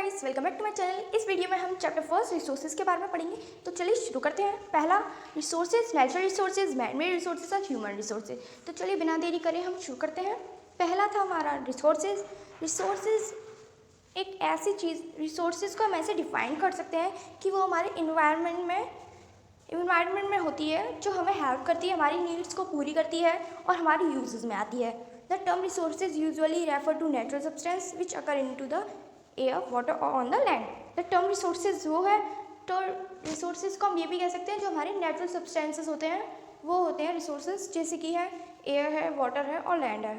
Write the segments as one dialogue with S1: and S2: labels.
S1: Guys, welcome back to my channel. इस video में हम चैप्टर फर्स्ट रिसोर्सेज के बारे में पढ़ेंगे। तो चलिए शुरू करते हैं। पहला resources, natural resources, man made resources और ह्यूमन रिसोर्सेज। तो चलिए बिना देरी करें हम शुरू करते हैं। पहला था हमारा रिसोर्सेज। रिसोर्सेज एक ऐसी चीज़, रिसोर्सेज को हम ऐसे डिफाइन कर सकते हैं कि वो हमारे इन्वायरमेंट में होती है, जो हमें हेल्प करती है, हमारी नीड्स को पूरी करती है और हमारी यूजेस में आती है। The term resources usually refer to natural substance which occur into the air, water और on the land. The term resources वो है, तो रिसोर्सेज को हम ये भी कह सकते हैं जो हमारे नेचुरल सब्सटेंसेस होते हैं, वो होते हैं रिसोर्सेज, जैसे कि है एयर है, वाटर है और लैंड है।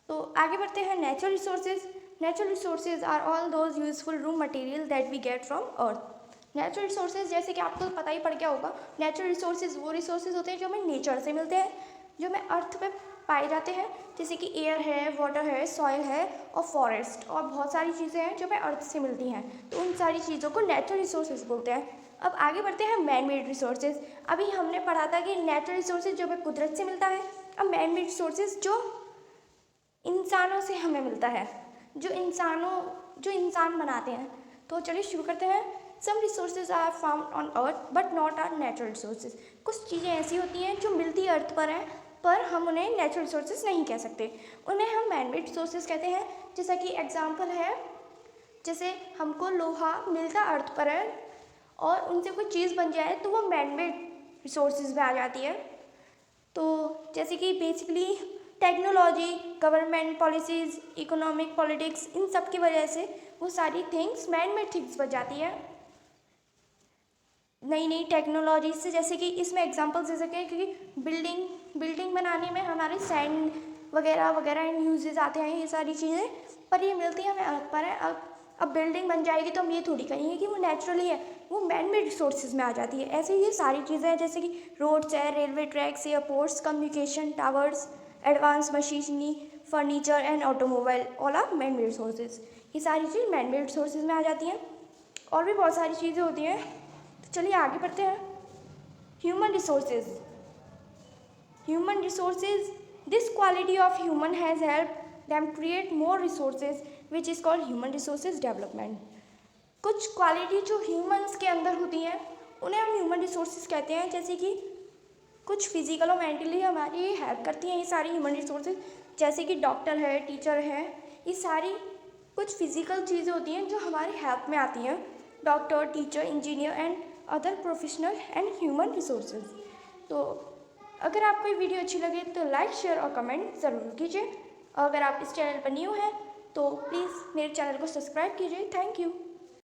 S1: तो आगे बढ़ते हैं। Natural resources. Natural resources are all those useful raw material that we get from earth. Natural resources, जैसे कि आपको पता ही पड़ गया होगा, नेचुरल रिसोर्सेज वो रिसोर्सेज होते हैं जो हमें नेचर से मिलते हैं, जो हमें अर्थ पे पाए जाते हैं, जैसे कि एयर है, वाटर है, सॉइल है और फॉरेस्ट और बहुत सारी चीज़ें हैं जो हमें अर्थ से मिलती हैं। तो उन सारी चीज़ों को नेचुरल रिसोर्सेज बोलते हैं। अब आगे बढ़ते हैं मैन मेड रिसोर्सेज। अभी हमने पढ़ा था कि नेचुरल रिसोर्सेज जो हमें कुदरत से मिलता है। अब मैन मेड रिसोर्सेज जो इंसानों से हमें मिलता है, जो इंसान बनाते हैं। तो चलिए शुरू करते हैं। Some resources are found on earth but not are natural resources. कुछ चीज़ें ऐसी होती हैं जो मिलती अर्थ पर हैं, पर हम उन्हें नेचुरल रिसोर्सेज नहीं कह सकते, उन्हें हम मैन मेड रिसोर्सेज कहते हैं। जैसा कि एग्जांपल है, जैसे हमको लोहा मिलता अर्थ पर है और उनसे कोई चीज़ बन जाए तो वो मैन मेड रिसोर्सेज में आ जाती है। तो जैसे कि basically technology, government policies, economic politics, इन सब की वजह से वो सारी थिंग्स मैन मेड थिंग्स बन जाती है, नई नई टेक्नोलॉजी से। जैसे कि इसमें एग्जांपल्स दे सकें, क्योंकि बिल्डिंग बनाने में हमारे सैंड वगैरह वगैरह यूजेस आते हैं, ये सारी चीज़ें, पर ये मिलती है हमें अर्थ पर है। अब बिल्डिंग बन जाएगी तो हम ये थोड़ी कहेंगे कि वो नेचुरली है, वो मैन मेड रिसोर्सेज में आ जाती है। ऐसे ये सारी चीज़ें हैं, जैसे कि रोड्स है, railway tracks, airports, communication towers, advance machinery, furniture and automobile, all are man made resources. ये सारी चीज़ मैन मेड रिसोर्सेज में आ जाती हैं। और भी बहुत सारी चीज़ें होती हैं। तो चलिए आगे बढ़ते हैं। Human resources. Human resources, this quality of human has helped them create more resources, which is called human resources development. कुछ क्वालिटी जो ह्यूमंस के अंदर होती हैं उन्हें हम ह्यूमन रिसोर्सेज कहते हैं, जैसे कि कुछ फिजिकल और मेंटली हमारी हेल्प करती हैं ये सारी ह्यूमन रिसोर्सेज, जैसे कि डॉक्टर है, टीचर है, ये सारी कुछ फिजिकल चीज़ें होती हैं जो हमारी हेल्प में आती हैं। Doctor, teacher, engineer and other professional and human resources. तो अगर आपको ये वीडियो अच्छी लगे तो लाइक, शेयर और कमेंट ज़रूर कीजिए। और अगर आप इस चैनल पर न्यू हैं तो प्लीज़ मेरे चैनल को सब्सक्राइब कीजिए। Thank you.